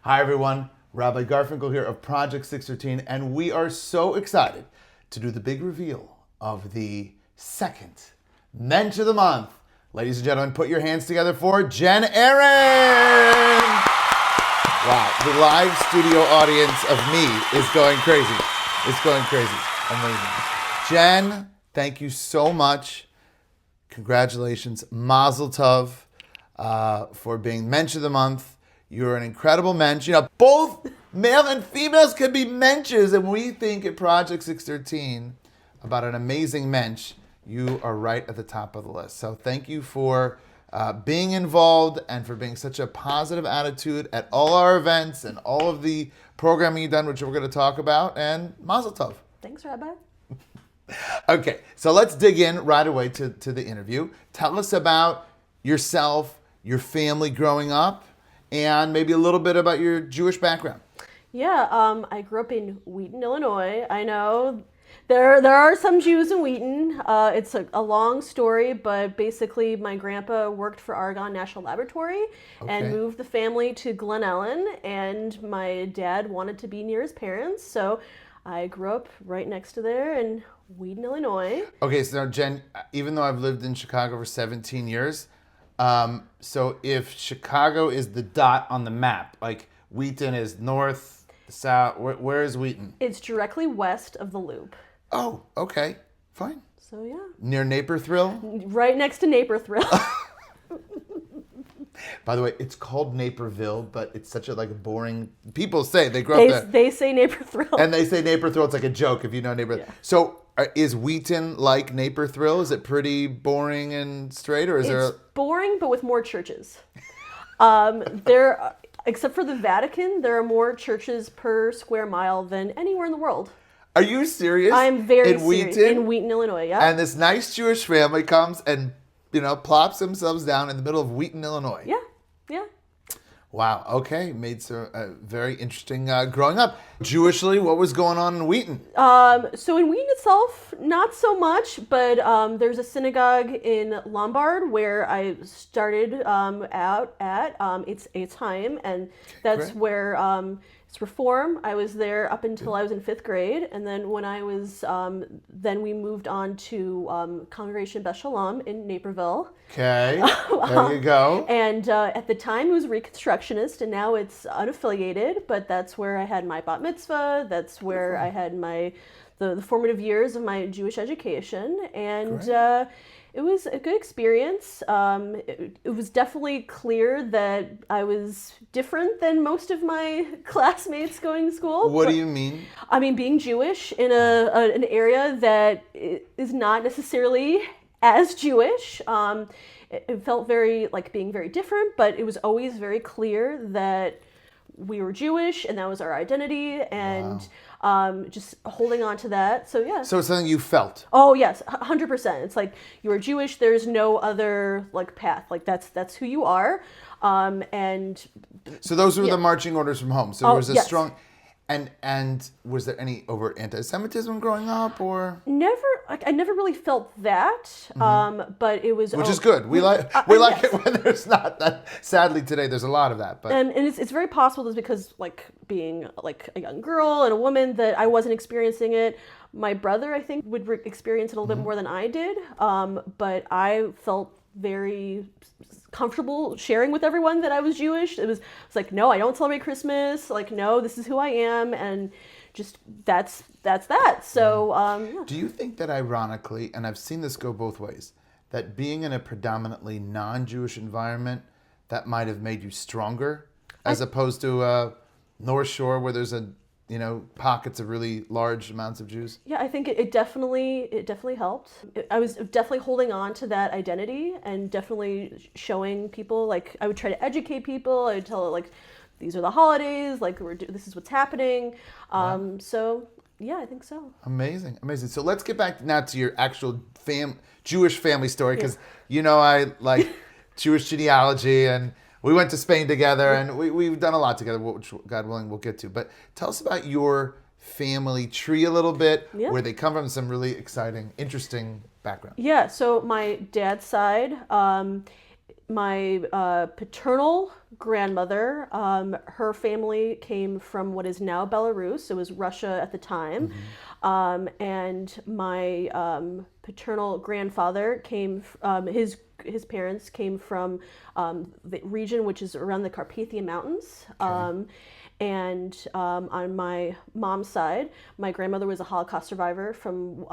Hi everyone, Rabbi Garfinkel here of Project 613, and we are so excited to do the big reveal of the second Mensch of the Month. Ladies and gentlemen, put your hands together for Jen Aron! Wow, the live studio audience of me is going crazy. It's going crazy. Amazing. Jen, thank you so much. Congratulations. Mazel tov for being Mensch of the Month. You're an incredible mensch. You know, both male and females can be mensches, and we think at Project 613 about an amazing mensch. You are right at the top of the list. So thank you for being involved and for being such a positive attitude at all our events and all of the programming you've done, which we're going to talk about. And Mazel tov. Thanks, Rabbi. Okay, so let's dig in right away to the interview. Tell us about yourself, your family growing up, and maybe a little bit about your Jewish background. Yeah, I grew up in Wheaton, Illinois. I know there are some Jews in Wheaton. It's a long story, but basically my grandpa worked for Aron National Laboratory and moved the family to Glen Ellen, and my dad wanted to be near his parents, so I grew up right next to there in Wheaton, Illinois. Okay, so now Jen, even though I've lived in Chicago for 17 years, so if Chicago is the dot on the map, like Wheaton is north, south, where is Wheaton? It's directly west of the Loop. Oh, okay, fine. So yeah. Near Naperville? Right next to Naperville. By the way, it's called Naperville, but it's such a boring. People say they grew up there. They say Naperville. And they say Naperville. It's like a joke if you know Naperville. Yeah. So is Wheaton like Naperville? Is it pretty boring and straight, or is there? It's boring, but with more churches. Except for the Vatican, there are more churches per square mile than anywhere in the world. Are you serious? I'm very in serious. Wheaton? In Wheaton, Illinois, yeah. And this nice Jewish family comes and plops themselves down in the middle of Wheaton, Illinois. Yeah, yeah. Wow. Okay, made some very interesting growing up. Jewishly, what was going on in Wheaton? So in Wheaton itself, not so much, but there's a synagogue in Lombard where I started out at. It's Eitz Chaim, and that's where it's Reform. I was there up until I was in 5th grade, and then when I was, then we moved on to Congregation Beth Shalom in Naperville. Okay, there you go. And at the time it was Reconstructionist, and now it's unaffiliated, but that's where I had my bat mitzvah, that's where I had the formative years of my Jewish education, and it was a good experience. It was definitely clear that I was different than most of my classmates going to school. What do you mean? I mean, being Jewish in an area that is not necessarily as Jewish. It felt very like being very different, but it was always very clear that we were Jewish and that was our identity, and just holding on to that. So yeah. So it's something you felt? Oh yes, 100%. It's like you are Jewish. There's no other path. Like that's who you are. And so those were the marching orders from home. So there was a yes. strong. And was there any overt anti-Semitism growing up, or never? I never really felt that, but it was. Which is good. We like it when there's not that. Sadly, today there's a lot of that. But and it's very possible that's because being a young girl and a woman that I wasn't experiencing it. My brother, I think, would experience it a little bit more than I did. But I felt very comfortable sharing with everyone that I was Jewish. It's like, no, I don't celebrate Christmas. Like, no, this is who I am, and just that's that. So, do you think that ironically, and I've seen this go both ways, that being in a predominantly non-Jewish environment that might have made you stronger, as opposed to North Shore where there's pockets of really large amounts of Jews? Yeah, I think it definitely helped. I was definitely holding on to that identity and definitely showing people, I would try to educate people. I would tell these are the holidays, this is what's happening. Wow. So yeah, I think so. Amazing. So let's get back now to your actual Jewish family story, because I like Jewish genealogy, and we went to Spain together, and we've done a lot together, which God willing we'll get to. But tell us about your family tree a little bit, where they come from, some really exciting, interesting background. Yeah, so my dad's side, my paternal grandmother, her family came from what is now Belarus. It was Russia at the time. And my paternal grandfather came, his parents came from the region which is around the Carpathian Mountains. And on my mom's side, my grandmother was a Holocaust survivor from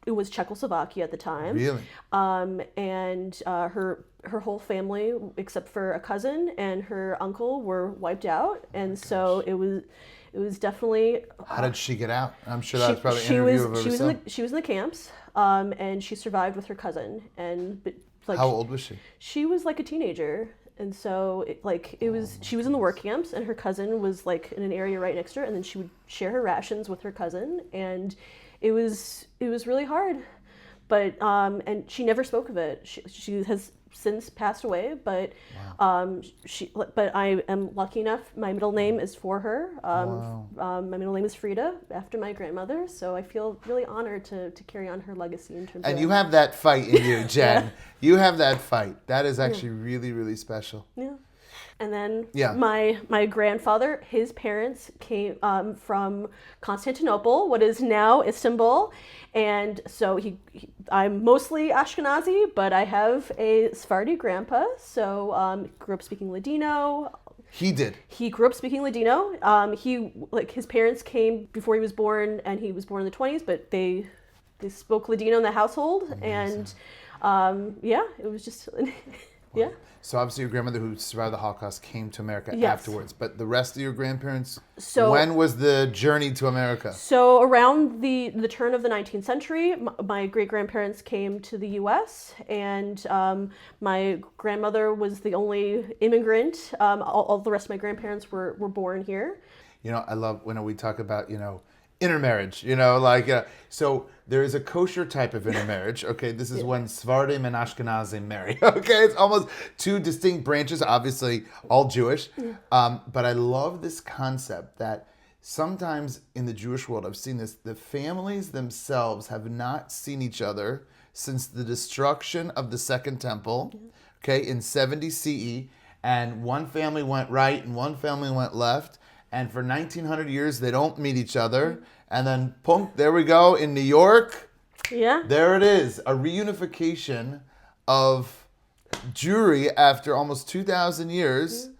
it was Czechoslovakia at the time. Really? And her whole family, except for a cousin and her uncle, were wiped out. And so it was definitely. How did she get out? I'm sure that's probably an interview of herself. She was in the camps, and she survived with her cousin. And like, how old was she? She was like a teenager. And so she was in the work camps, and her cousin was like in an area right next to her, and then she would share her rations with her cousin, and it was really hard, but and she never spoke of it. She has since passed away, but but I am lucky enough. My middle name is for her. My middle name is Frida, after my grandmother. So I feel really honored to carry on her legacy in terms. And of... you have that fight in you, Jen. Yeah. You have that fight. That is actually really, really special. Yeah. And then my grandfather, his parents came from Constantinople, what is now Istanbul. And so I'm mostly Ashkenazi, but I have a Sephardi grandpa. So grew up speaking Ladino. He did. He grew up speaking Ladino. His parents came before he was born, and he was born in the 1920s, but they spoke Ladino in the household. Amazing. And it was just... Yeah. So obviously your grandmother who survived the Holocaust came to America afterwards, but the rest of your grandparents, when was the journey to America? So around the turn of the 19th century, my great-grandparents came to the U.S., and my grandmother was the only immigrant. All the rest of my grandparents were born here. You know, I love when we talk about, intermarriage, so there is a kosher type of intermarriage. Okay, this is when Sephardim and Ashkenazim marry. Okay, it's almost two distinct branches, obviously all Jewish. But I love this concept that sometimes in the Jewish world, I've seen this, the families themselves have not seen each other since the destruction of the Second Temple, okay, in 70 CE, and one family went right and one family went left. And for 1900 years, they don't meet each other. And then, boom, there we go in New York. Yeah. There it is, a reunification of Jewry after almost 2,000 years.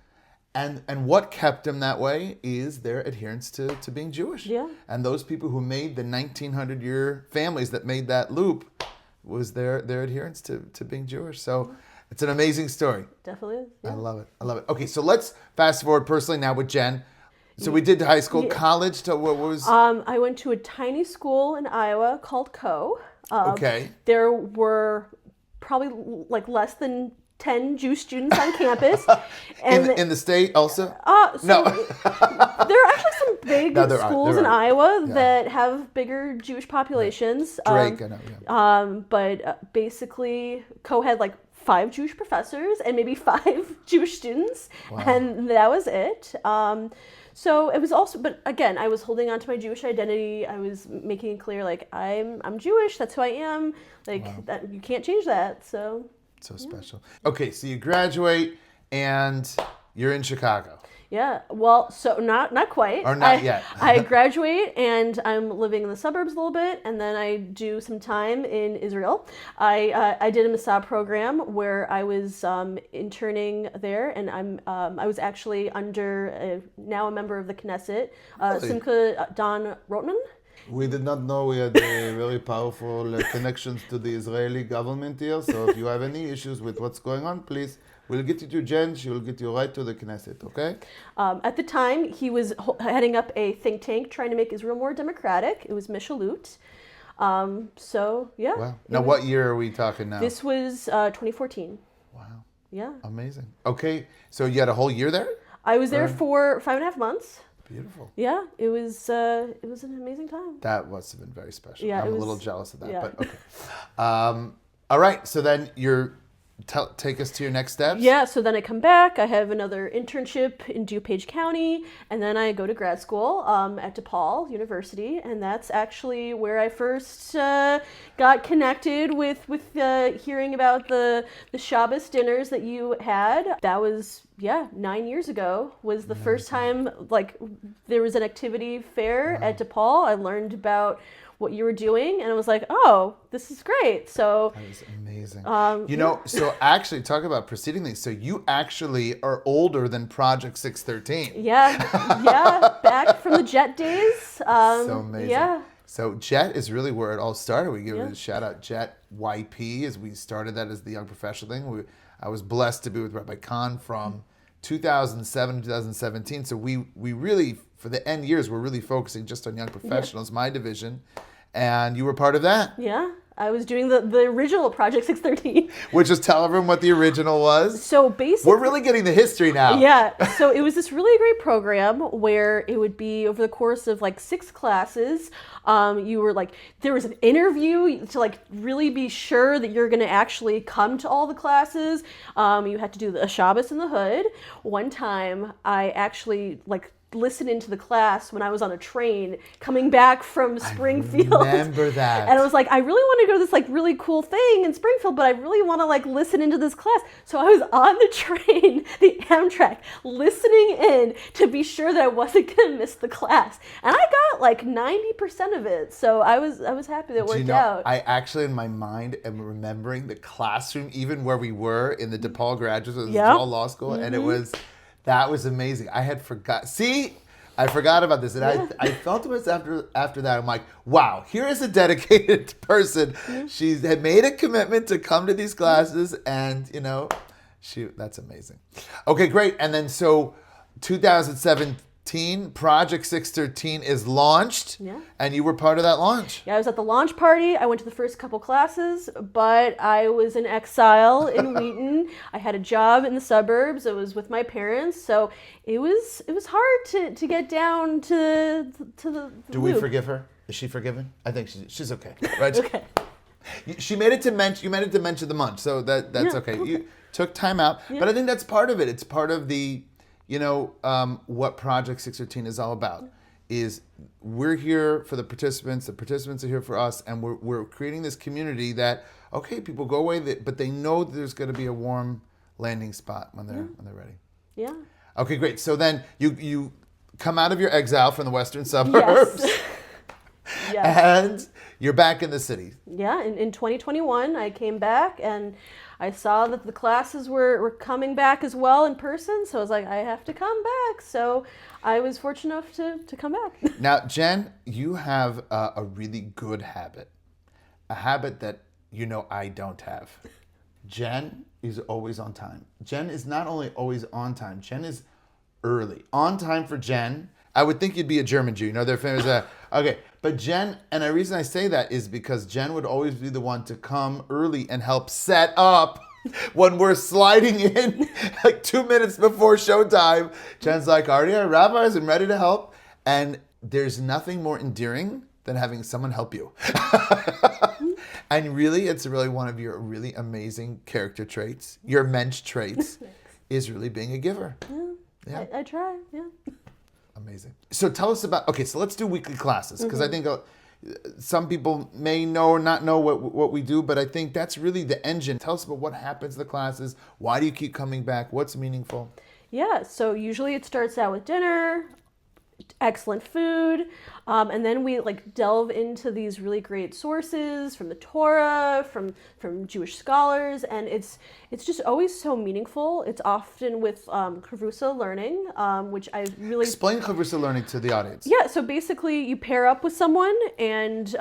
And what kept them that way is their adherence to being Jewish. Yeah. And those people who made the 1900-year families that made that loop was their adherence to being Jewish. So it's an amazing story. Definitely is. Yeah. I love it. Okay, so let's fast forward personally now with Jen. So we did high school, college. To what was? I went to a tiny school in Iowa called Co. Okay. There were probably like less than 10 Jewish students on campus. And in the state also? No. There are actually some big schools in Iowa that have bigger Jewish populations. Drake, I know. Yeah. But basically, Co had like 5 Jewish professors and maybe 5 Jewish students, and that was it. So it was also, but again, I was holding on to my Jewish identity. I was making it clear, like, I'm Jewish. That's who I am. Like, that you can't change that. So special. Okay, so you graduate and you're in Chicago. Yeah, well, so not quite. Or not yet. I graduate and I'm living in the suburbs a little bit, and then I do some time in Israel. I did a Masab program where I was interning there, and I was actually under now a member of the Knesset, Simcha Don Rotman. We did not know we had very powerful connections to the Israeli government here. So if you have any issues with what's going on, please, we'll get you to Jen. She will get you right to the Knesset, okay? At the time, he was heading up a think tank trying to make Israel more democratic. It was Mishalut. So, yeah. Wow. Now, what year are we talking now? This was 2014. Wow. Yeah. Amazing. Okay. So you had a whole year there? I was there for 5.5 months. Beautiful. Yeah, it was an amazing time. That must have been very special. Yeah, I'm a little jealous of that, yeah. but okay. All right, so then you're take us to your next steps. Yeah, so then I come back, I have another internship in DuPage County, and then I go to grad school at DePaul University, and that's actually where I first got connected with hearing about the Shabbos dinners that you had. That was 9 years ago was the first time like there was an activity fair at DePaul. I learned about what you were doing, and I was like, oh, this is great. So that was amazing. So actually talk about preceding things. So you actually are older than Project 613. Yeah, back from the Jet days. So amazing. Yeah. So Jet is really where it all started. We give it a shout out, Jet YP, as we started that as the young professional thing. I was blessed to be with Rabbi Khan from 2007 to 2017. So we really, for the end years, we're really focusing just on young professionals, my division. And you were part of that. Yeah, I was doing the original Project 613. Which is tell everyone what the original was. So basically, we're really getting the history now. Yeah, so it was this really great program where it would be over the course of like 6 classes. You were like, there was an interview to like really be sure that you're going to actually come to all the classes. You had to do a Shabbos in the Hood. One time I actually like listened into the class when I was on a train coming back from Springfield. I remember that. And I was like, I really want to go to this like really cool thing in Springfield, but I really want to like listen into this class. So I was on the train, the Amtrak, listening in to be sure that I wasn't going to miss the class. And I got like 90% of it. So I was happy that it worked out. I actually in my mind am remembering the classroom, even where we were in the DePaul graduate, the DePaul Law School, and that was amazing. I had forgot. See, I forgot about this, and I felt it was after that. I'm like, wow, here is a dedicated person. She had made a commitment to come to these classes, and that's amazing. Okay, great. And then so, 2017, Project 613 is launched, and you were part of that launch. Yeah, I was at the launch party. I went to the first couple classes, but I was in exile in Wheaton. I had a job in the suburbs. I was with my parents, so it was hard to get down to the Do we forgive her? Is she forgiven? I think she's okay. Right? Okay. She made it to Mensch. You made it to Mensch of the month, so that's okay. You took time out, but I think that's part of it. It's part of the what Project 613 is all about is we're here for the participants are here for us, and we're creating this community that, okay, people go away, but they know there's going to be a warm landing spot when they're ready. Yeah. Okay, great. So then you come out of your exile from the western suburbs. Yes. And you're back in the city. Yeah, in 2021, I came back and I saw that the classes were coming back as well in person. So I was like, I have to come back. So I was fortunate enough to come back. Now, Jen, you have a really good habit. A habit that I don't have. Jen is always on time. Jen is not only always on time, Jen is early. On time for Jen. I would think you'd be a German Jew. They're famous. Okay, but Jen, and the reason I say that is because Jen would always be the one to come early and help set up when we're sliding in like 2 minutes before showtime. Jen's like, already our rabbis and ready to help. And there's nothing more endearing than having someone help you. And really, it's really one of your really amazing character traits, your Mensch traits, is really being a giver. Yeah. I try, yeah. Amazing. So tell us about, so let's do weekly classes, because I think some people may know or not know what we do, but I think that's really the engine. Tell us about what happens in the classes. Why do you keep coming back? What's meaningful? Yeah, so usually it starts out with dinner, excellent food, and then we delve into these really great sources from the Torah, from Jewish scholars, and it's just always so meaningful. It's often with Chavrusa learning, which I really explain Chavrusa learning to the audience. Yeah, so basically you pair up with someone, and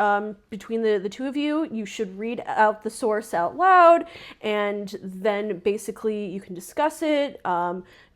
between the two of you, you should read out the source out loud, and then basically you can discuss it.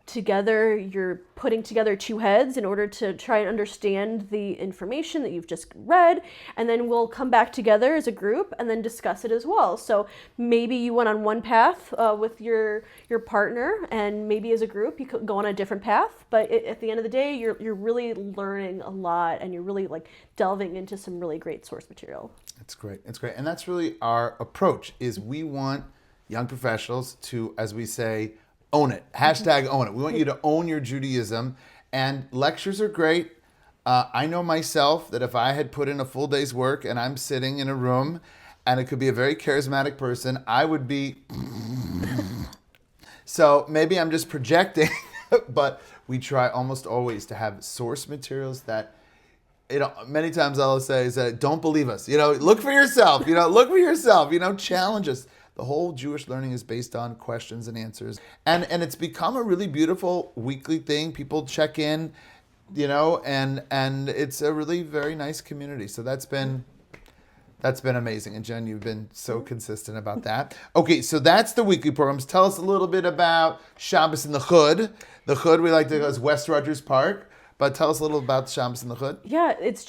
Together, you're putting together two heads in order to try and understand the information that you've just read, and then we'll come back together as a group and then discuss it as well. So maybe you went on one path with your partner, and maybe as a group you could go on a different path, but at the end of the day, you're really learning a lot, and you're really delving into some really great source material. It's great. It's great. And that's really our approach, is we want young professionals to, as we say, own it. Hashtag own it. We want you to own your Judaism. And lectures are great. I know myself that if I had put in a full day's work and I'm sitting in a room and it could be a very charismatic person, I would be... So maybe I'm just projecting, but we try almost always to have source materials that, many times I'll say is that don't believe us. Look for yourself. Look for yourself. Challenge us. The whole Jewish learning is based on questions and answers, and it's become a really beautiful weekly thing. People check in, and it's a really very nice community. So that's been amazing. And Jen, you've been so consistent about that. Okay, so that's the weekly programs. Tell us a little bit about Shabbos in the Hood. The Hood, we like to go as West Rogers Park. But tell us a little about Shabbos in the Hood. Yeah, it's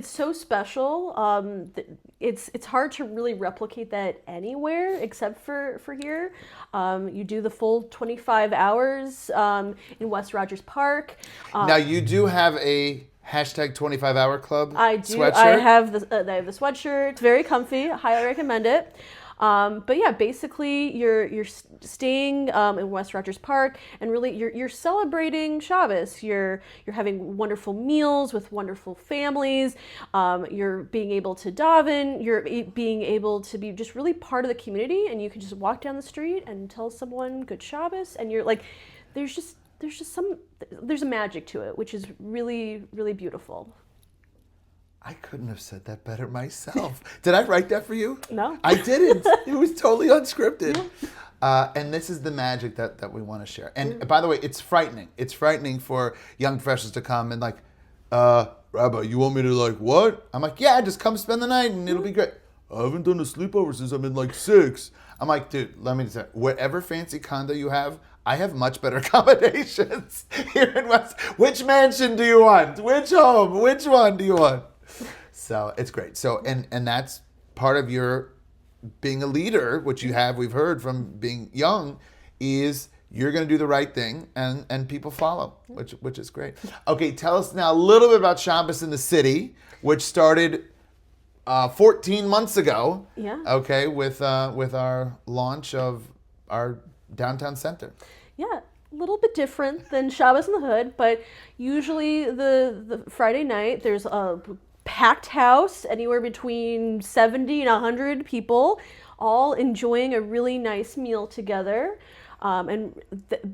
so special. It's hard to really replicate that anywhere except for here. You do the full 25 hours in West Rogers Park. Now, you do have a hashtag 25-hour club I do. Sweatshirt. I have the sweatshirt. It's very comfy. I highly recommend it. But yeah, basically you're staying in West Rogers Park, and really you're celebrating Shabbos. You're having wonderful meals with wonderful families. You're being able to daven. You're being able to be just really part of the community, and you can just walk down the street and tell someone good Shabbos, and you're like, there's a magic to it, which is really, really beautiful. I couldn't have said that better myself. Did I write that for you? No. I didn't. It was totally unscripted. And this is the magic that we want to share. And by the way, it's frightening. It's frightening for young professionals to come and Rabbi, you want me to what? I'm like, yeah, just come spend the night and it'll be great. I haven't done a sleepover since I'm in 6. I'm like, dude, let me just say, whatever fancy condo you have, I have much better accommodations here in West. Which mansion do you want? Which home? Which one do you want? So it's great. So and that's part of your being a leader, which we've heard from being young, is you're going to do the right thing and people follow, which is great. Okay, tell us now a little bit about Shabbos in the City, which started 14 months ago. Yeah. Okay, with our launch of our downtown center. Yeah, a little bit different than Shabbos in the Hood, but usually the Friday night there's a packed house, anywhere between 70 and 100 people, all enjoying a really nice meal together. And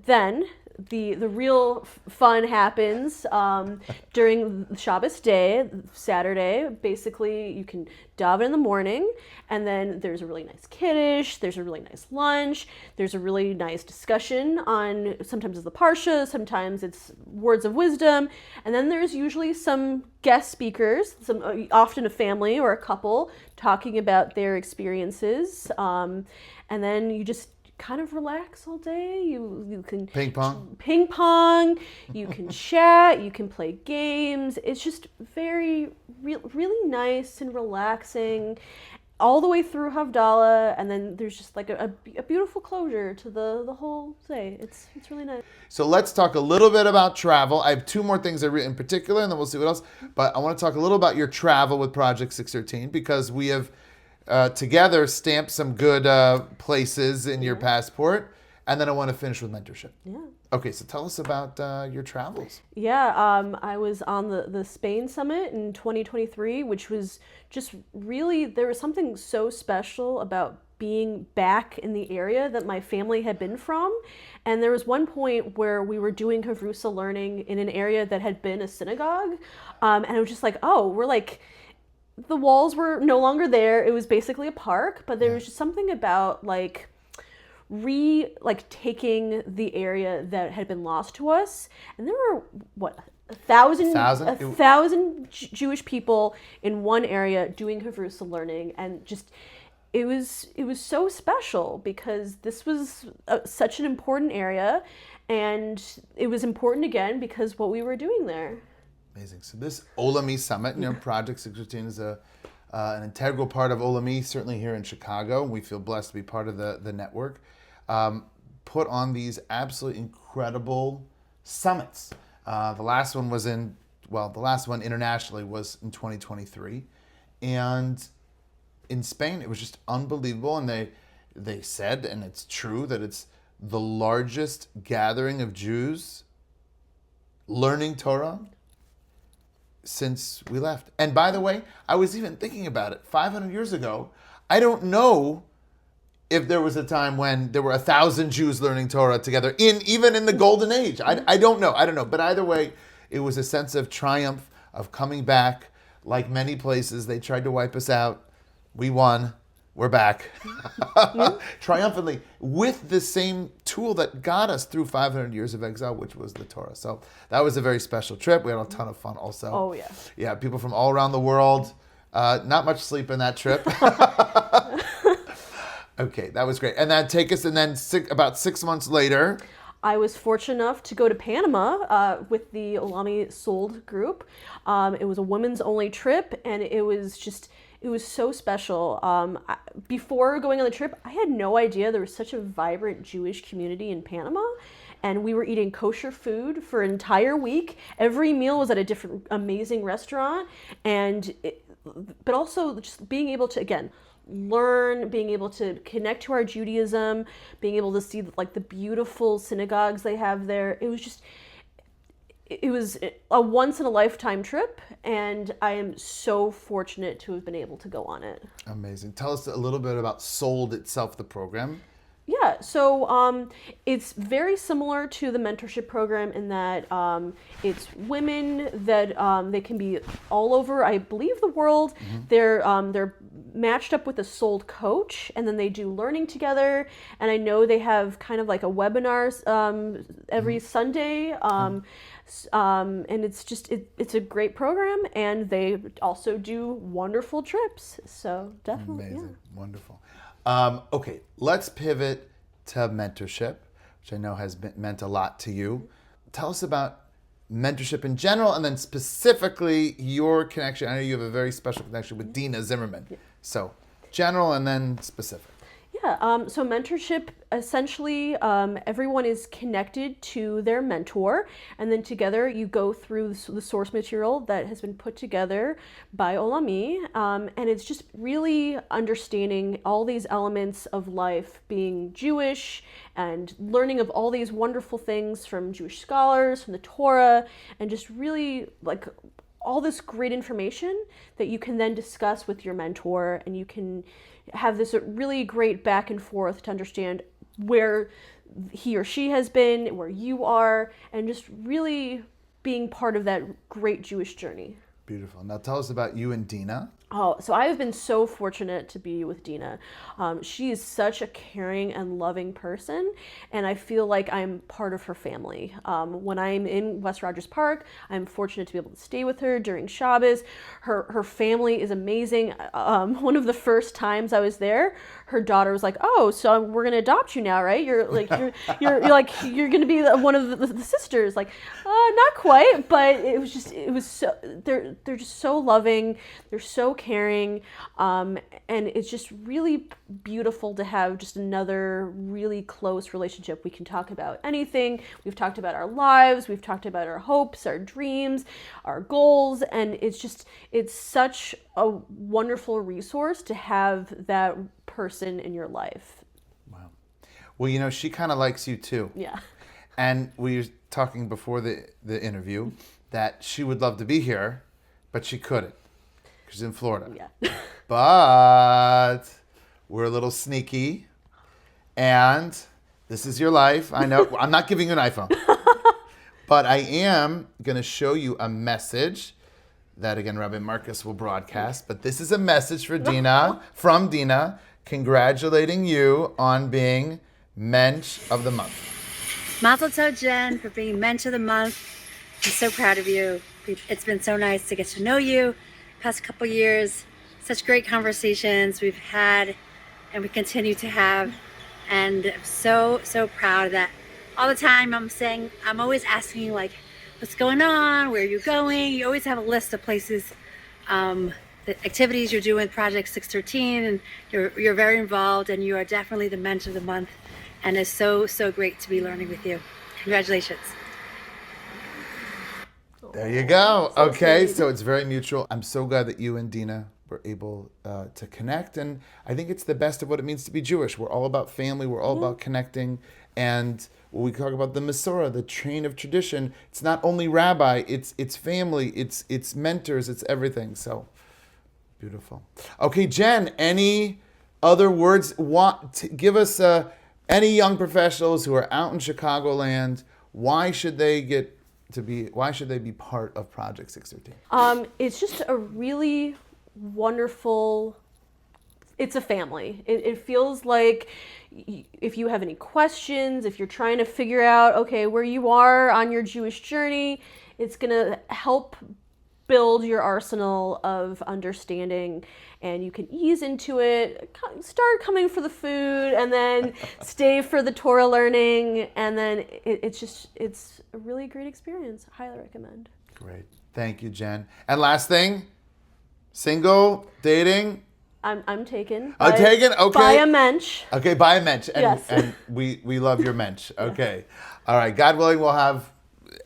then the real fun happens during Shabbos day, Saturday. Basically, you can daven in the morning, and then there's a really nice kiddush, there's a really nice lunch, there's a really nice discussion on, sometimes it's the parsha, sometimes it's words of wisdom, and then there's usually some guest speakers, often a family or a couple, talking about their experiences, and then you just kind of relax all day. You can ping pong, you can chat, you can play games. It's just really nice and relaxing all the way through Havdalah, and then there's just a beautiful closure to the whole day. It's really nice. So let's talk a little bit about travel. I have 2 more things I read in particular, and then we'll see what else. But I want to talk a little about your travel with Project 613, because we have together stamp some good places in your passport, and then I want to finish with mentorship. Yeah. Okay, so tell us about your travels. Yeah, I was on the Spain summit in 2023, which was just really, there was something so special about being back in the area that my family had been from. And there was one point where we were doing Havrusa learning in an area that had been a synagogue. And it was just the walls were no longer there. It was basically a park, but there was just something about taking the area that had been lost to us. And there were a thousand Jewish people in one area doing Havrusa learning, and just it was so special because this was such an important area, and it was important again because what we were doing there. Amazing. So this Olami Summit, Project 613 is an integral part of Olami, certainly here in Chicago. We feel blessed to be part of the network. Put on these absolutely incredible summits. The last one internationally was in 2023. And in Spain, it was just unbelievable. And they said, and it's true, that it's the largest gathering of Jews learning Torah since we left. And by the way, I was even thinking about it. 500 years ago, I don't know if there was a time when there were 1,000 Jews learning Torah together, even in the Golden Age. I don't know. But either way, it was a sense of triumph, of coming back. Like many places, they tried to wipe us out. We won. We're back. Triumphantly, with the same tool that got us through 500 years of exile, which was the Torah. So that was a very special trip. We had a ton of fun also. Oh, yeah. Yeah, people from all around the world. Not much sleep in that trip. Okay, that was great. And then about 6 months later, I was fortunate enough to go to Panama with the Olami Sold group. It was a women's only trip, and it was so special. Before going on the trip, I had no idea there was such a vibrant Jewish community in Panama. And we were eating kosher food for an entire week. Every meal was at a different amazing restaurant. But also just being able to, again, learn, being able to connect to our Judaism, being able to see like the beautiful synagogues they have there. It was a once in a lifetime trip, and I am so fortunate to have been able to go on it. Amazing. Tell us a little bit about Sold itself, the program. Yeah, so it's very similar to the mentorship program in that it's women that they can be all over, I believe, the world. Mm-hmm. They're matched up with a Sold coach, and then they do learning together. And I know they have kind of like a webinars every Sunday. And it's a great program, and they also do wonderful trips. So definitely, amazing, wonderful. Okay, let's pivot to mentorship, which I know has meant a lot to you. Tell us about mentorship in general, and then specifically your connection. I know you have a very special connection with Dina Zimmerman. Yeah. So general and then specific. Yeah, so mentorship, essentially, everyone is connected to their mentor, and then together you go through the source material that has been put together by Olami, and it's just really understanding all these elements of life, being Jewish, and learning of all these wonderful things from Jewish scholars, from the Torah, and just really like all this great information that you can then discuss with your mentor, and you can have this really great back and forth to understand where he or she has been, where you are, and just really being part of that great Jewish journey. Beautiful. Now tell us about you and Dina. Oh, so I have been so fortunate to be with Dina. She is such a caring and loving person, and I feel like I'm part of her family. When I'm in West Rogers Park, I'm fortunate to be able to stay with her during Shabbos. Her family is amazing. One of the first times I was there, her daughter was like, "Oh, so we're gonna adopt you now, right? You're gonna be one of the sisters." Like, not quite, but it was so they're just so loving. They're so caring, and it's just really beautiful to have just another really close relationship. We can talk about anything. We've talked about our lives, we've talked about our hopes, our dreams, our goals, and it's such a wonderful resource to have that person in your life. Wow. Well, she kind of likes you too. Yeah. And we were talking before the interview that she would love to be here, but she couldn't. She's in Florida. Yeah. But we're a little sneaky, and this is your life. I know I'm not giving you an iPhone, but I am going to show you a message that, again, Rabbi Marcus will broadcast. But this is a message for Dina, from Dina, congratulating you on being Mensch of the Month. Mazel tov, Jen, for being Mensch of the Month. I'm so proud of you. It's been so nice to get to know you. Past couple years, such great conversations we've had and we continue to have, and I'm so proud that all the time I'm always asking you, like, what's going on, where are you going? You always have a list of places, the activities you're doing with Project 613, and you're very involved, and you are definitely the Mensch of the Month, and it's so great to be learning with you. Congratulations. There you go. So Okay, sweet. so it's very mutual. I'm so glad that you and Dina we're able to connect. And I think it's the best of what it means to be Jewish. We're all about family. We're all about connecting. And when we talk about the Masorah, the chain of tradition, it's not only rabbi, it's family, it's mentors, it's everything. So beautiful. Okay, Jen, any other words? Give us any young professionals who are out in Chicagoland. Why should they be part of Project 613? It's just a really wonderful, it's a family. It feels like if you have any questions, if you're trying to figure out, okay, where you are on your Jewish journey, it's going to help build your arsenal of understanding, and you can ease into it, start coming for the food, and then stay for the Torah learning, and then it's a really great experience. I highly recommend. Great. Thank you, Jen. And last thing, single, dating? I'm taken. Taken? Okay. By a Mensch. Okay, by a Mensch. And, Yes. and we love your Mensch. Okay. All right. God willing, we'll have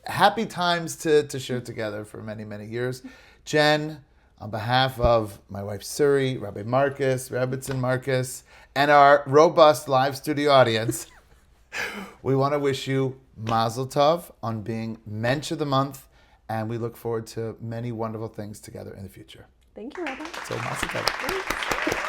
happy times to share together for many, many years. Jen, on behalf of my wife Suri, Rabbi Marcus, Rebbitzin Marcus, and our robust live studio audience, we want to wish you Mazel Tov on being Mensch of the Month, and we look forward to many wonderful things together in the future. Thank you, Rabbi. So Mazel Tov. Thanks.